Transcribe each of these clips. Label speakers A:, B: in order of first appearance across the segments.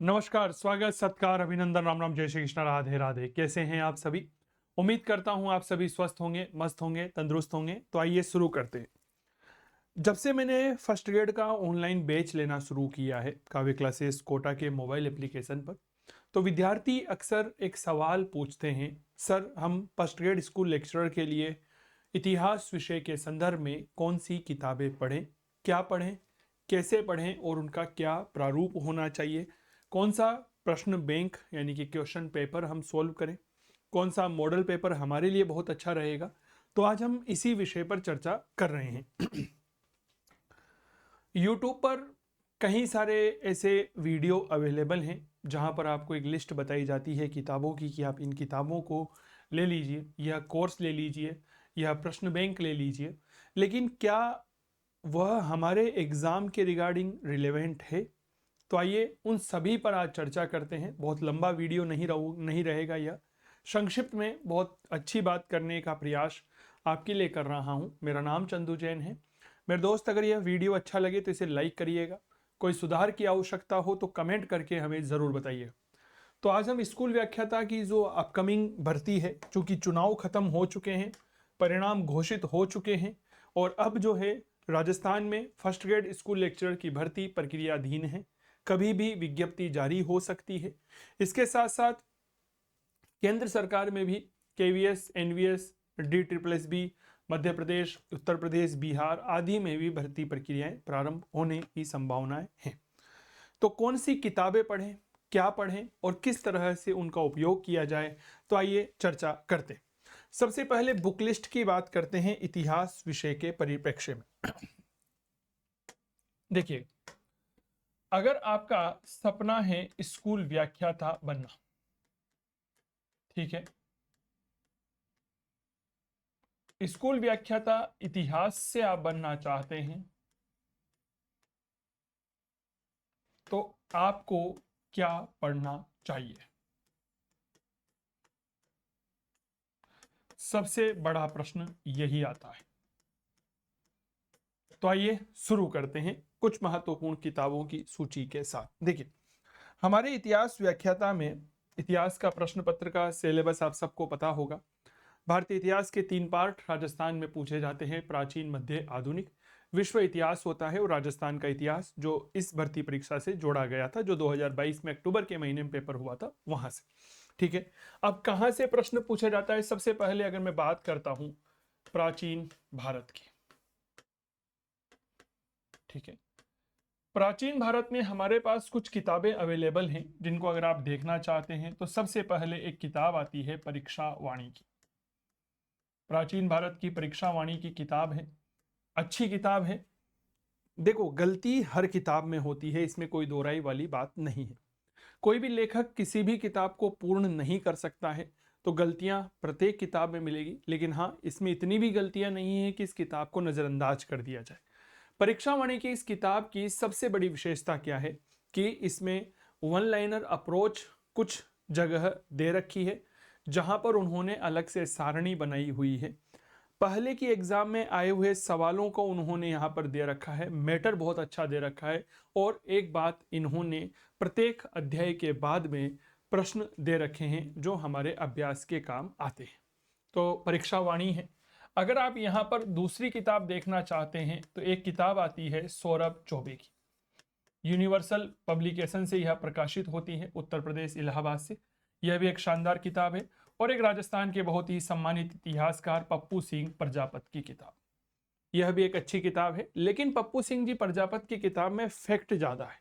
A: नमस्कार, स्वागत, सत्कार, अभिनंदन, राम राम, जय श्री कृष्ण, राधे राधे। कैसे हैं आप सभी? उम्मीद करता हूं आप सभी स्वस्थ होंगे, मस्त होंगे, तंदुरुस्त होंगे। तो आइए शुरू करते हैं। जब से मैंने फर्स्ट ग्रेड का ऑनलाइन बैच लेना शुरू किया है काव्य क्लासेस कोटा के मोबाइल एप्लीकेशन पर, तो विद्यार्थी अक्सर एक सवाल पूछते हैं, सर हम फर्स्ट ग्रेड स्कूल लेक्चरर के लिए इतिहास विषय के संदर्भ में कौन सी किताबें पढ़ें, क्या पढ़ें, कैसे पढ़ें और उनका क्या प्रारूप होना चाहिए, कौन सा प्रश्न बैंक यानी कि क्वेश्चन पेपर हम सोल्व करें, कौन सा मॉडल पेपर हमारे लिए बहुत अच्छा रहेगा। तो आज हम इसी विषय पर चर्चा कर रहे हैं। यूट्यूब पर कई सारे ऐसे वीडियो अवेलेबल हैं जहां पर आपको एक लिस्ट बताई जाती है किताबों की कि आप इन किताबों को ले लीजिए या कोर्स ले लीजिए या प्रश्न बैंक ले लीजिए, लेकिन क्या वह हमारे एग्ज़ाम के रिगार्डिंग रिलेवेंट है? तो आइए उन सभी पर आज चर्चा करते हैं। बहुत लंबा वीडियो नहीं रहेगा, यह संक्षिप्त में बहुत अच्छी बात करने का प्रयास आपके लिए कर रहा हूं। मेरा नाम चंदू जैन है। मेरे दोस्त, अगर यह वीडियो अच्छा लगे तो इसे लाइक करिएगा। कोई सुधार की आवश्यकता हो तो कमेंट करके हमें ज़रूर बताइए। तो आज हम स्कूल व्याख्याता की जो अपकमिंग भर्ती है, चूंकि चुनाव खत्म हो चुके हैं, परिणाम घोषित हो चुके हैं और अब जो है राजस्थान में फर्स्ट ग्रेड स्कूल लेक्चरर की भर्ती प्रक्रियाधीन है। कभी भी विज्ञप्ति जारी हो सकती है। इसके साथ साथ केंद्र सरकार में भी KVS, NVS, DSSB, Madhya Pradesh, Uttar Pradesh, Bihar आदि में भी भर्ती प्रक्रियाएं प्रारंभ होने की संभावनाएं हैं। तो कौन सी किताबें पढ़ें, क्या पढ़ें और किस तरह से उनका उपयोग किया जाए, तो आइए चर्चा करते हैं। सबसे पहले बुक लिस्ट की बात करते हैं इतिहास विषय के परिप्रेक्ष्य में। देखिए, अगर आपका सपना है स्कूल व्याख्याता बनना, ठीक है, स्कूल व्याख्याता इतिहास से आप बनना चाहते हैं, तो आपको क्या पढ़ना चाहिए? सबसे बड़ा प्रश्न यही आता है। तो आइए शुरू करते हैं कुछ महत्वपूर्ण किताबों की सूची के साथ। देखिए, हमारे इतिहास व्याख्याता में इतिहास का प्रश्न पत्र का सिलेबस आप सबको पता होगा। भारतीय इतिहास के 3 पार्ट राजस्थान में पूछे जाते हैं, प्राचीन, मध्य, आधुनिक। विश्व इतिहास होता है और राजस्थान का इतिहास जो इस भर्ती परीक्षा से जोड़ा गया था, जो 2022 में अक्टूबर के महीने में पेपर हुआ था, वहां से। ठीक है, अब कहां से प्रश्न पूछा जाता है? सबसे पहले अगर मैं बात करता हूं प्राचीन भारत की, ठीक है, प्राचीन भारत में हमारे पास कुछ किताबें अवेलेबल हैं जिनको अगर आप देखना चाहते हैं तो सबसे पहले एक किताब आती है परीक्षा वाणी की। प्राचीन भारत की परीक्षा वाणी की किताब है, अच्छी किताब है। देखो, गलती हर किताब में होती है, इसमें कोई दो राय वाली बात नहीं है। कोई भी लेखक किसी भी किताब को पूर्ण नहीं कर सकता है, तो गलतियां प्रत्येक किताब में मिलेगी, लेकिन हाँ, इसमें इतनी भी गलतियां नहीं है कि इस किताब को नज़रअंदाज कर दिया जाए। परीक्षा वाणी की इस किताब की सबसे बड़ी विशेषता क्या है कि इसमें वन लाइनर अप्रोच कुछ जगह दे रखी है, जहां पर उन्होंने अलग से सारणी बनाई हुई है। पहले की एग्जाम में आए हुए सवालों को उन्होंने यहाँ पर दे रखा है, मैटर बहुत अच्छा दे रखा है। और एक बात, इन्होंने प्रत्येक अध्याय के बाद में प्रश्न दे रखे हैं जो हमारे अभ्यास के काम आते हैं। तो परीक्षा वाणी है। अगर आप यहाँ पर दूसरी किताब देखना चाहते हैं तो एक किताब आती है सौरभ चौबे की, यूनिवर्सल पब्लिकेशन से यह प्रकाशित होती है, उत्तर प्रदेश इलाहाबाद से। यह भी एक शानदार किताब है। और एक राजस्थान के बहुत ही सम्मानित इतिहासकार पप्पू सिंह प्रजापत की किताब, यह भी एक अच्छी किताब है। लेकिन पप्पू सिंह जी प्रजापत की किताब में फैक्ट ज़्यादा है।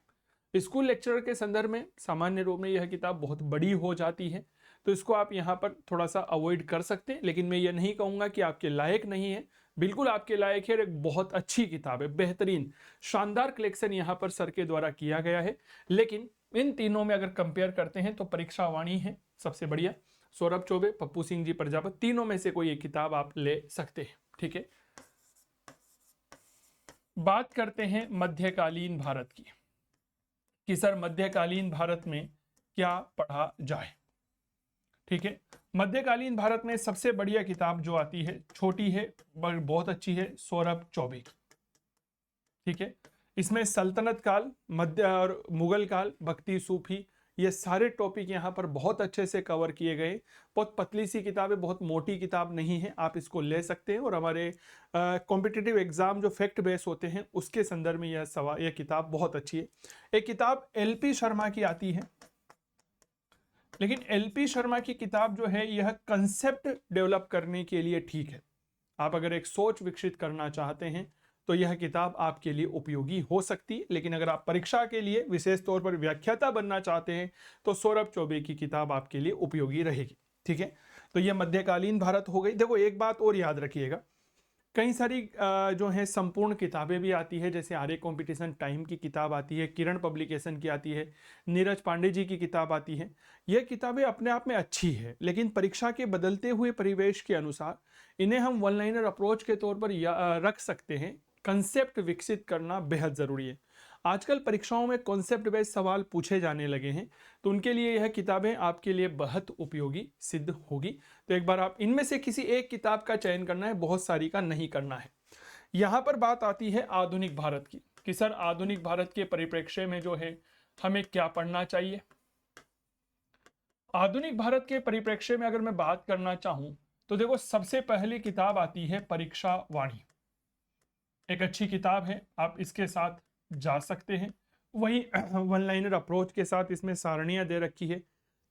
A: स्कूल लेक्चरर के संदर्भ में सामान्य रूप में यह किताब बहुत बड़ी हो जाती है, तो इसको आप यहाँ पर थोड़ा सा अवॉइड कर सकते हैं। लेकिन मैं ये नहीं कहूँगा कि आपके लायक नहीं है, बिल्कुल आपके लायक है। एक बहुत अच्छी किताब है, बेहतरीन शानदार कलेक्शन यहाँ पर सर के द्वारा किया गया है। लेकिन इन तीनों में अगर कंपेयर करते हैं तो परीक्षा वाणी है सबसे बढ़िया। सौरभ चौबे, पप्पू सिंह जी प्रजापत, तीनों में से कोई एक किताब आप ले सकते हैं। ठीक है, बात करते हैं मध्यकालीन भारत की कि सर मध्यकालीन भारत में क्या पढ़ा जाए। ठीक है, मध्यकालीन भारत में सबसे बढ़िया किताब जो आती है, छोटी है पर बहुत अच्छी है, सौरभ चौबे की। ठीक है, इसमें सल्तनत काल, मध्य और मुगल काल, भक्ति, सूफी, ये सारे टॉपिक यहाँ पर बहुत अच्छे से कवर किए गए। बहुत पतली सी किताब है, बहुत मोटी किताब नहीं है, आप इसको ले सकते हैं। और हमारे कॉम्पिटिटिव एग्जाम जो फैक्ट बेस होते हैं उसके संदर्भ में यह किताब बहुत अच्छी है। एक किताब एलपी शर्मा की आती है, लेकिन एलपी शर्मा की किताब जो है यह कंसेप्ट डेवलप करने के लिए ठीक है। आप अगर एक सोच विकसित करना चाहते हैं तो यह किताब आपके लिए उपयोगी हो सकती है, लेकिन अगर आप परीक्षा के लिए विशेष तौर पर व्याख्याता बनना चाहते हैं तो सौरभ चौबे की किताब आपके लिए उपयोगी रहेगी। ठीक है, तो यह मध्यकालीन भारत हो गई। देखो एक बात और याद रखिएगा, कई सारी जो है संपूर्ण किताबें भी आती है, जैसे आर्य कंपटीशन टाइम की किताब आती है, किरण पब्लिकेशन की आती है, नीरज पांडे जी की किताब आती है। यह किताबें अपने आप में अच्छी है, लेकिन परीक्षा के बदलते हुए परिवेश के अनुसार इन्हें हम वन लाइनर अप्रोच के तौर पर रख सकते हैं। कंसेप्ट विकसित करना बेहद ज़रूरी है। आजकल परीक्षाओं में कॉन्सेप्ट बेस्ड सवाल पूछे जाने लगे हैं, तो उनके लिए यह किताबें आपके लिए बहुत उपयोगी सिद्ध होगी। तो एक बार आप इनमें से किसी एक किताब का चयन करना है, बहुत सारी का नहीं करना है। यहाँ पर बात आती है आधुनिक भारत की, कि सर आधुनिक भारत के परिप्रेक्ष्य में जो है हमें क्या पढ़ना चाहिए। आधुनिक भारत के परिप्रेक्ष्य में अगर मैं बात करना चाहूँ तो देखो सबसे पहली किताब आती है परीक्षा वाणी। एक अच्छी किताब है, आप इसके साथ जा सकते हैं। वही वन लाइनर अप्रोच के साथ इसमें सारणियां दे रखी है,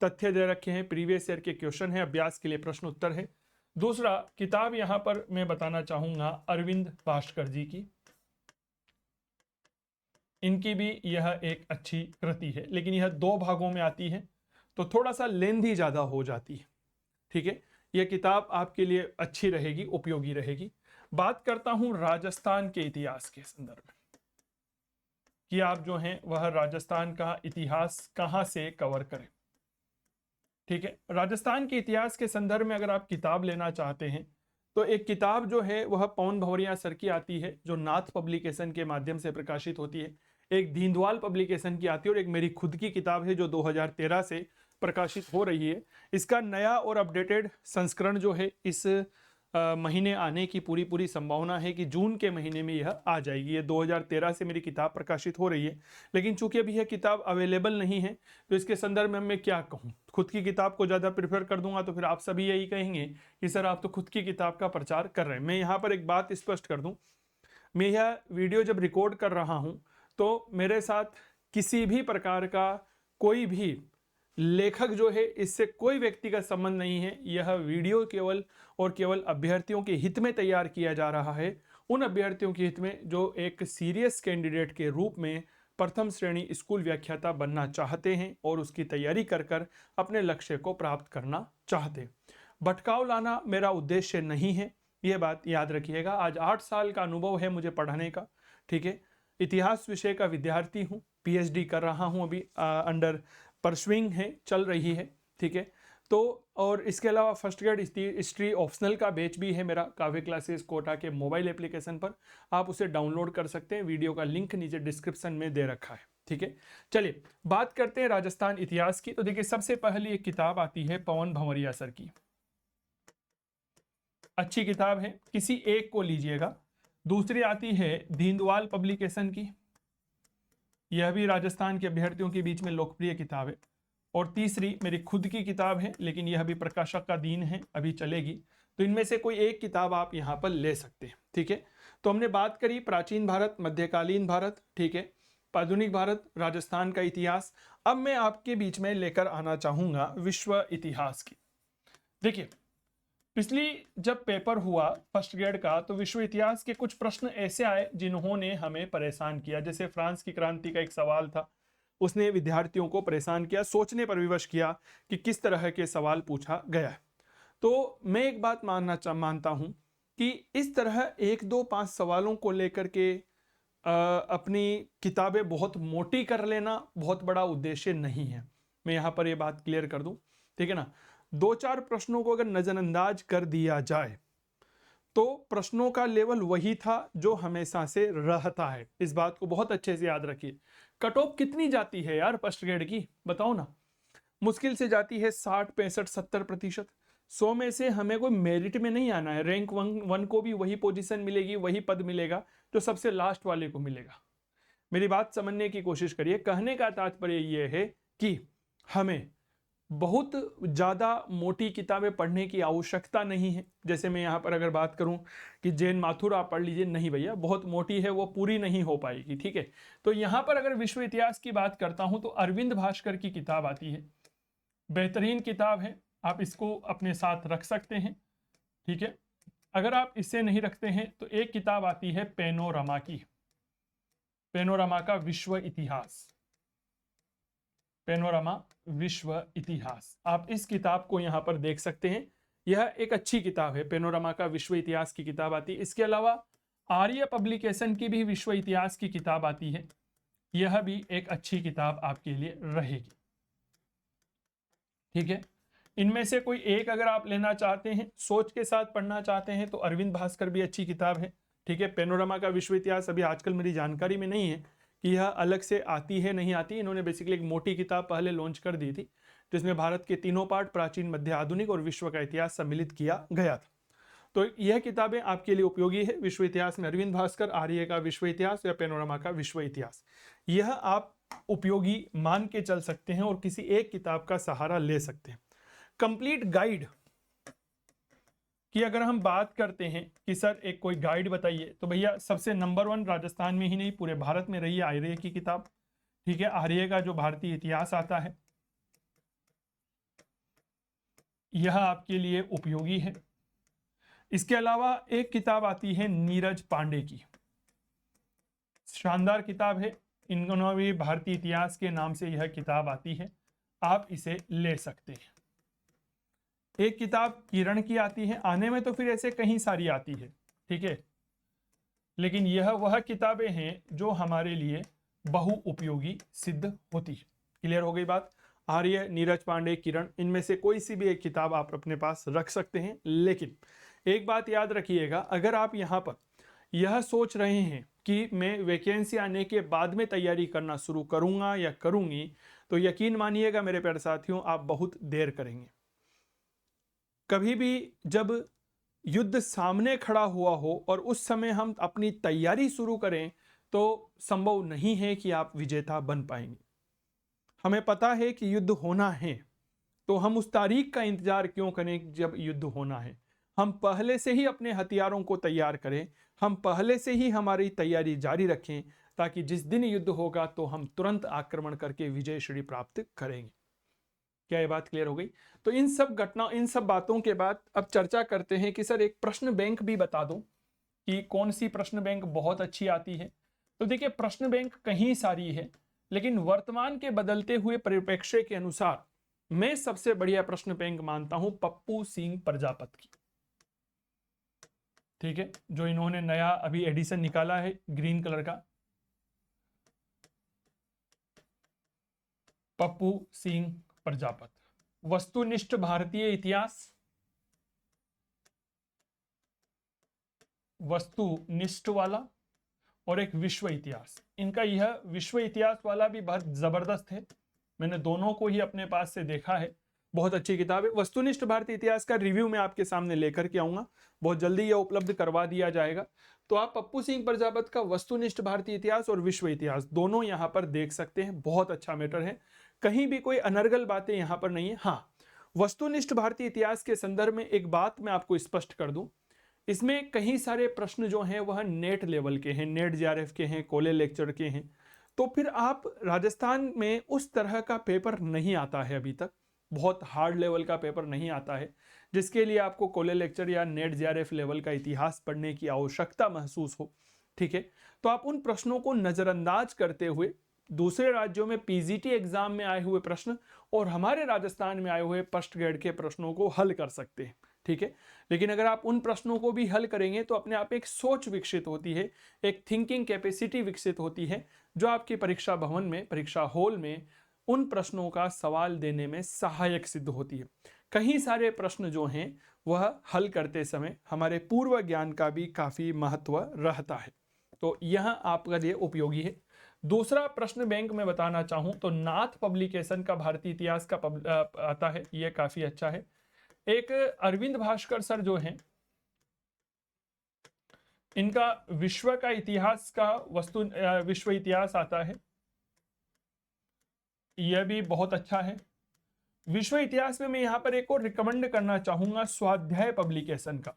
A: तथ्य दे रखे हैं, प्रीवियस ईयर के क्वेश्चन है, अभ्यास के लिए प्रश्न उत्तर है। दूसरा किताब यहां पर मैं बताना चाहूंगा अरविंद भास्कर जी की, इनकी भी यह एक अच्छी कृति है, लेकिन यह 2 भागों में आती है तो थोड़ा सा लेंथी ज्यादा हो जाती है। ठीक है, यह किताब आपके लिए अच्छी रहेगी, उपयोगी रहेगी। बात करता हूं राजस्थान के इतिहास के संदर्भ में, कि आप जो हैं वह राजस्थान का इतिहास कहां से कवर करें। ठीक है, राजस्थान के इतिहास के संदर्भ में अगर आप किताब लेना चाहते हैं तो एक किताब जो है वह पवन भंवरिया सर की आती है, जो नाथ पब्लिकेशन के माध्यम से प्रकाशित होती है। एक दीनदयाल पब्लिकेशन की आती है, और एक मेरी खुद की किताब है जो 2013 से प्रकाशित हो रही है। इसका नया और अपडेटेड संस्करण जो है इस महीने आने की पूरी संभावना है कि जून के महीने में यह आ जाएगी। ये 2013 से मेरी किताब प्रकाशित हो रही है, लेकिन चूंकि अभी यह किताब अवेलेबल नहीं है तो इसके संदर्भ में मैं क्या कहूँ। खुद की किताब को ज़्यादा प्रेफर कर दूंगा तो फिर आप सभी यही कहेंगे कि सर आप तो खुद की किताब का प्रचार कर रहे हैं। मैं यहाँ पर एक बात स्पष्ट कर दूँ, मैं यह वीडियो जब रिकॉर्ड कर रहा हूँ तो मेरे साथ किसी भी प्रकार का कोई भी लेखक जो है इससे कोई व्यक्ति का संबंध नहीं है। यह वीडियो केवल और केवल अभ्यर्थियों के हित में तैयार किया जा रहा है, उन अभ्यर्थियों के हित में जो एक सीरियस कैंडिडेट के रूप में प्रथम श्रेणी स्कूल व्याख्याता बनना चाहते हैं और उसकी तैयारी कर कर अपने लक्ष्य को प्राप्त करना चाहते हैं। भटकाव लाना मेरा उद्देश्य नहीं है, यह बात याद रखिएगा। आज 8 साल का अनुभव है मुझे पढ़ने का। ठीक है, इतिहास विषय का विद्यार्थी हूँ, पीएचडी कर रहा हूँ, अभी अंडर परसुइंग है, चल रही है। ठीक है, तो और इसके अलावा फर्स्ट ग्रेड हिस्ट्री ऑप्शनल का बैच भी है मेरा काव्य क्लासेस कोटा के मोबाइल एप्लीकेशन पर, आप उसे डाउनलोड कर सकते हैं। वीडियो का लिंक नीचे डिस्क्रिप्शन में दे रखा है। ठीक है, चलिए बात करते हैं राजस्थान इतिहास की। तो देखिए सबसे पहली एक किताब आती है पवन भंवरिया सर की, अच्छी किताब है, किसी एक को लीजिएगा। दूसरी आती है दीनदयाल पब्लिकेशन की, यह भी राजस्थान के अभ्यर्थियों के बीच में लोकप्रिय किताब है। और तीसरी मेरी खुद की किताब है, लेकिन यह भी प्रकाशक का दीन है, अभी चलेगी। तो इनमें से कोई एक किताब आप यहाँ पर ले सकते हैं। ठीक है, तो हमने बात करी प्राचीन भारत, मध्यकालीन भारत, ठीक है, आधुनिक भारत, राजस्थान का इतिहास। अब मैं आपके बीच में लेकर आना चाहूंगा विश्व इतिहास की। देखिए पिछली जब पेपर हुआ फर्स्ट ग्रेड का तो विश्व इतिहास के कुछ प्रश्न ऐसे आए जिन्होंने हमें परेशान किया। जैसे फ्रांस की क्रांति का एक सवाल था, उसने विद्यार्थियों को परेशान किया, सोचने पर विवश किया कि किस तरह के सवाल पूछा गया है। तो मैं एक बात मानता हूं कि इस तरह 1, 2, 5 सवालों को लेकर के अपनी किताबें बहुत मोटी कर लेना बहुत बड़ा उद्देश्य नहीं है। मैं यहाँ पर ये बात क्लियर कर दूं, ठीक है ना। 2-4 प्रश्नों को अगर नजरअंदाज कर दिया जाए तो प्रश्नों का लेवल वही था जो हमेशा से रहता है। इस बात को बहुत अच्छे से याद रखिए। कट ऑफ कितनी जाती है यार फर्स्ट ग्रेड की, बताओ ना। मुश्किल से जाती है 60, 65, 70%। 100 में से हमें कोई मेरिट में नहीं आना है। रैंक 1 को भी वही पोजीशन मिलेगी, वही पद मिलेगा जो सबसे लास्ट वाले को मिलेगा। मेरी बात समझने की कोशिश करिए। कहने का तात्पर्य यह है कि हमें बहुत ज़्यादा मोटी किताबें पढ़ने की आवश्यकता नहीं है। जैसे मैं यहाँ पर अगर बात करूँ कि जैन माथुर आप पढ़ लीजिए, नहीं भैया, बहुत मोटी है, वो पूरी नहीं हो पाएगी, ठीक है। तो यहाँ पर अगर विश्व इतिहास की बात करता हूँ तो अरविंद भास्कर की किताब आती है, बेहतरीन किताब है, आप इसको अपने साथ रख सकते हैं, ठीक है। अगर आप इसे नहीं रखते हैं तो एक किताब आती है पेनोरमा की, पेनोरमा का विश्व इतिहास, पेनोरमा विश्व इतिहास, आप इस किताब को यहाँ पर देख सकते हैं। यह एक अच्छी किताब है, पेनोरमा का विश्व इतिहास की किताब आती है। इसके अलावा आर्य पब्लिकेशन की भी विश्व इतिहास की किताब आती है, यह भी एक अच्छी किताब आपके लिए रहेगी, ठीक है। इनमें से कोई एक अगर आप लेना चाहते हैं, सोच के साथ पढ़ना चाहते हैं, तो अरविंद भास्कर भी अच्छी किताब है, ठीक है। पेनोरमा का विश्व इतिहास अभी आजकल मेरी जानकारी में नहीं है कि यह अलग से आती है नहीं आती। इन्होंने बेसिकली एक मोटी किताब पहले लॉन्च कर दी थी, जिसमें भारत के तीनों पार्ट, प्राचीन, मध्य, आधुनिक और विश्व का इतिहास सम्मिलित किया गया था। तो यह किताबें आपके लिए उपयोगी है। विश्व इतिहास में अरविंद भास्कर, आर्य का विश्व इतिहास या पेनोरमा का विश्व इतिहास, यह आप उपयोगी मान के चल सकते हैं और किसी एक किताब का सहारा ले सकते हैं। कंप्लीट गाइड की अगर हम बात करते हैं कि सर एक कोई गाइड बताइए, तो भैया सबसे नंबर 1 राजस्थान में ही नहीं पूरे भारत में रही है आर्य की किताब, ठीक है। आर्य का जो भारतीय इतिहास आता है, यह आपके लिए उपयोगी है। इसके अलावा एक किताब आती है नीरज पांडे की, शानदार किताब है, इन्होंने भी भारतीय इतिहास के नाम से यह किताब आती है, आप इसे ले सकते हैं। एक किताब किरण की आती है, आने में तो फिर ऐसे कहीं सारी आती है, ठीक है, लेकिन यह वह किताबें हैं जो हमारे लिए बहु उपयोगी सिद्ध होती है। क्लियर हो गई बात। आर्य, नीरज पांडे, किरण, इनमें से कोई सी भी एक किताब आप अपने पास रख सकते हैं। लेकिन एक बात याद रखिएगा, अगर आप यहाँ पर यह सोच रहे हैं कि मैं वैकेंसी आने के बाद में तैयारी करना शुरू करूंगा या करूंगी, तो यकीन मानिएगा मेरे प्यारे साथियों, आप बहुत देर करेंगे। कभी भी जब युद्ध सामने खड़ा हुआ हो और उस समय हम अपनी तैयारी शुरू करें, तो संभव नहीं है कि आप विजेता बन पाएंगे। हमें पता है कि युद्ध होना है, तो हम उस तारीख का इंतजार क्यों करें जब युद्ध होना है। हम पहले से ही अपने हथियारों को तैयार करें, हम पहले से ही हमारी तैयारी जारी रखें, ताकि जिस दिन युद्ध होगा तो हम तुरंत आक्रमण करके विजय श्री प्राप्त करेंगे। क्या ये बात क्लियर हो गई? तो इन सब बातों के बाद अब चर्चा करते हैं कि सर एक प्रश्न बैंक भी बता दो कि कौन सी प्रश्न बैंक बहुत अच्छी आती है। तो देखिए, प्रश्न बैंक कहीं सारी है, लेकिन वर्तमान के बदलते हुए परिप्रेक्ष्य के अनुसार मैं सबसे बढ़िया प्रश्न बैंक मानता हूं पप्पू सिंह प्रजापत की, ठीक है, जो इन्होंने नया अभी एडिशन निकाला है ग्रीन कलर का, पप्पू सिंह प्रजापत। वस्तुनिष्ठ भारतीय इतिहास, वस्तुनिष्ठ वाला, और एक विश्व इतिहास। इनका यह विश्व इतिहास वाला भी बहुत जबरदस्त है, मैंने दोनों को ही अपने पास से देखा है, बहुत अच्छी किताब है। वस्तुनिष्ठ भारतीय इतिहास का रिव्यू मैं आपके सामने लेकर के आऊंगा, बहुत जल्दी यह उपलब्ध करवा दिया जाएगा। तो आप पप्पू सिंह प्रजापत का वस्तुनिष्ठ भारतीय इतिहास और विश्व इतिहास दोनों यहां पर देख सकते हैं, बहुत अच्छा मैटर है, कहीं भी कोई अनर्गल बातें यहां पर नहीं है। हाँ, वस्तुनिष्ठ भारतीय इतिहास के संदर्भ में एक बात मैं आपको स्पष्ट कर दूं, इसमें कई सारे प्रश्न जो हैं वह नेट लेवल के हैं, नेट जेआरएफ के हैं, कॉलेज लेक्चर के हैं। तो फिर आप राजस्थान में उस तरह का पेपर नहीं आता है अभी तक, बहुत हार्ड लेवल का पेपर नहीं आता है जिसके लिए आपको कॉलेज लेक्चर या नेट जेआरएफ लेवल का इतिहास पढ़ने की आवश्यकता महसूस हो, ठीक है। तो आप उन प्रश्नों को नजरअंदाज करते हुए दूसरे राज्यों में पीजीटी एग्जाम में आए हुए प्रश्न और हमारे राजस्थान में आए हुए फर्स्ट ग्रेड के प्रश्नों को हल कर सकते हैं, ठीक है। लेकिन अगर आप उन प्रश्नों को भी हल करेंगे तो अपने आप एक सोच विकसित होती है, एक थिंकिंग कैपेसिटी विकसित होती है, जो आपकी परीक्षा भवन में, परीक्षा हॉल में उन प्रश्नों का सवाल देने में सहायक सिद्ध होती है। कई सारे प्रश्न जो हैं वह हल करते समय हमारे पूर्व ज्ञान का भी काफी महत्व रहता है, तो यह आपका लिए उपयोगी है। दूसरा प्रश्न बैंक में बताना चाहूं तो नाथ पब्लिकेशन का भारतीय इतिहास का आता है, यह काफी अच्छा है। एक अरविंद भास्कर सर जो हैं, इनका विश्व का इतिहास का विश्व इतिहास आता है, यह भी बहुत अच्छा है। विश्व इतिहास में मैं यहां पर एक और रिकमेंड करना चाहूंगा, स्वाध्याय पब्लिकेशन का।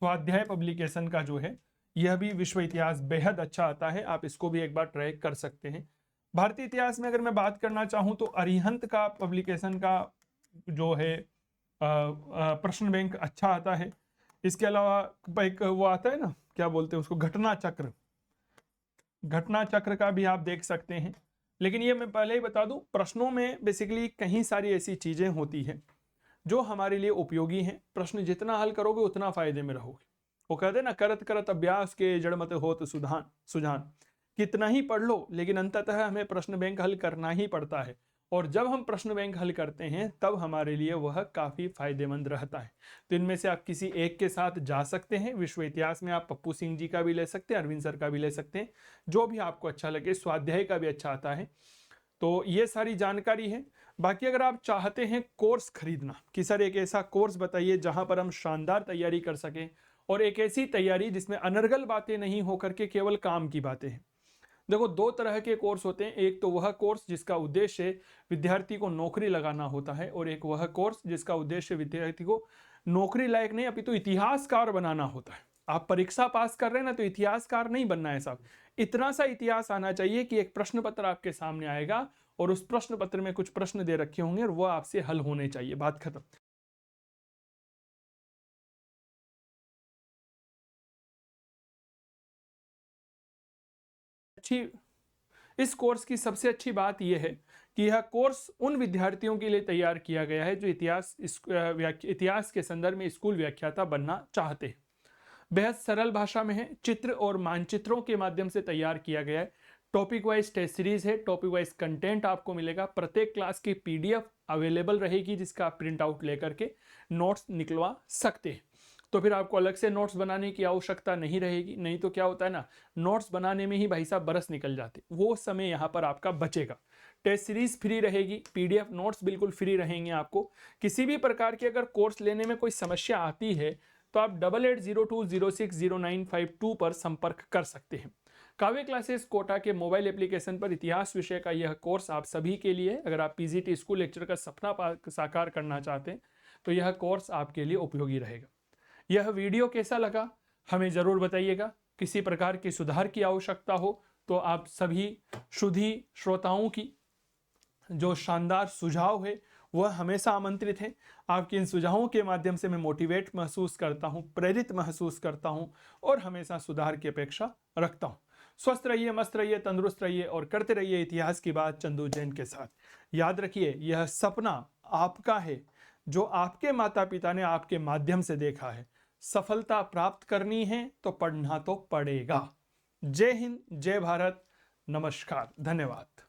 A: स्वाध्याय पब्लिकेशन का जो है यह भी विश्व इतिहास बेहद अच्छा आता है, आप इसको भी एक बार ट्राई कर सकते हैं। भारतीय इतिहास में अगर मैं बात करना चाहूं तो अरिहंत का पब्लिकेशन का जो है प्रश्न बैंक अच्छा आता है। इसके अलावा एक वो आता है ना, क्या बोलते हैं उसको, घटना चक्र, घटना चक्र का भी आप देख सकते हैं। लेकिन ये मैं पहले ही बता दूं, प्रश्नों में बेसिकली कई सारी ऐसी चीजें होती हैं जो हमारे लिए उपयोगी हैं। प्रश्न जितना हल करोगे उतना फायदे में रहोगे। वो कहते हैं ना, करत करत अभ्यास के जड़मत होत सुजान। कितना ही पढ़ लो लेकिन अंततः हमें प्रश्न बैंक हल करना ही पड़ता है, और जब हम प्रश्न बैंक हल करते हैं तब हमारे लिए वह काफी फायदेमंद रहता है। तो इनमें से आप किसी एक के साथ जा सकते हैं। विश्व इतिहास में आप पप्पू सिंह जी का भी ले सकते हैं, अरविंद सर का भी ले सकते हैं, जो भी आपको अच्छा लगे। स्वाध्याय का भी अच्छा आता है। तो ये सारी जानकारी है। बाकी अगर आप चाहते हैं कोर्स खरीदना कि सर एक ऐसा कोर्स बताइए जहां पर हम शानदार तैयारी कर सकें, और एक ऐसी तैयारी जिसमें अनर्गल बातें नहीं होकर के केवल काम की बातें हैं। देखो, दो तरह के कोर्स होते हैं। एक तो वह कोर्स जिसका उद्देश्य विद्यार्थी को नौकरी लगाना होता है, और एक वह कोर्स जिसका उद्देश्य विद्यार्थी को नौकरी लायक नहीं अपितु इतिहासकार बनाना होता है। आप परीक्षा पास कर रहे हैं ना, तो इतिहासकार नहीं बनना है साहब। इतना सा इतिहास आना चाहिए कि एक प्रश्न पत्र आपके सामने आएगा और उस प्रश्न पत्र में कुछ प्रश्न दे रखे होंगे और वो आपसे हल होने चाहिए, बात खत्म। अच्छी इस कोर्स की सबसे अच्छी बात यह है कि यह कोर्स उन विद्यार्थियों के लिए तैयार किया गया है जो इतिहास के संदर्भ में स्कूल व्याख्याता बनना चाहते हैं। बेहद सरल भाषा में है, चित्र और मानचित्रों के माध्यम से तैयार किया गया है। टॉपिक वाइज टेस्ट सीरीज है, टॉपिक वाइज कंटेंट आपको मिलेगा। प्रत्येक क्लास की पीडीएफ अवेलेबल रहेगी जिसका आप प्रिंट आउट लेकर के नोट्स निकलवा सकते हैं। तो फिर आपको अलग से नोट्स बनाने की आवश्यकता नहीं रहेगी। नहीं तो क्या होता है ना, नोट्स बनाने में ही भाई साहब बरस निकल जाते, वो समय यहाँ पर आपका बचेगा। टेस्ट सीरीज फ्री रहेगी, पीडीएफ नोट्स बिल्कुल फ्री रहेंगे। आपको किसी भी प्रकार की अगर कोर्स लेने में कोई समस्या आती है तो आप 8802060952 पर संपर्क कर सकते हैं। काव्य क्लासेस कोटा के मोबाइल एप्लीकेशन पर इतिहास विषय का यह कोर्स आप सभी के लिए, अगर आप पीजीटी स्कूल लेक्चर का सपना साकार करना चाहते हैं तो यह कोर्स आपके लिए उपयोगी रहेगा। यह वीडियो कैसा लगा हमें जरूर बताइएगा। किसी प्रकार की सुधार की आवश्यकता हो तो आप सभी शुद्धि श्रोताओं की जो शानदार सुझाव है वह हमेशा आमंत्रित है। आपके इन सुझावों के माध्यम से मैं मोटिवेट महसूस करता हूं, प्रेरित महसूस करता हूं और हमेशा सुधार की अपेक्षा रखता हूं। स्वस्थ रहिए, मस्त रहिए, तंदुरुस्त रहिए और करते रहिए इतिहास की बात चंदू जैन के साथ। याद रखिए, यह सपना आपका है जो आपके माता पिता ने आपके माध्यम से देखा है। सफलता प्राप्त करनी है तो पढ़ना तो पड़ेगा। जय हिंद, जय भारत, नमस्कार, धन्यवाद।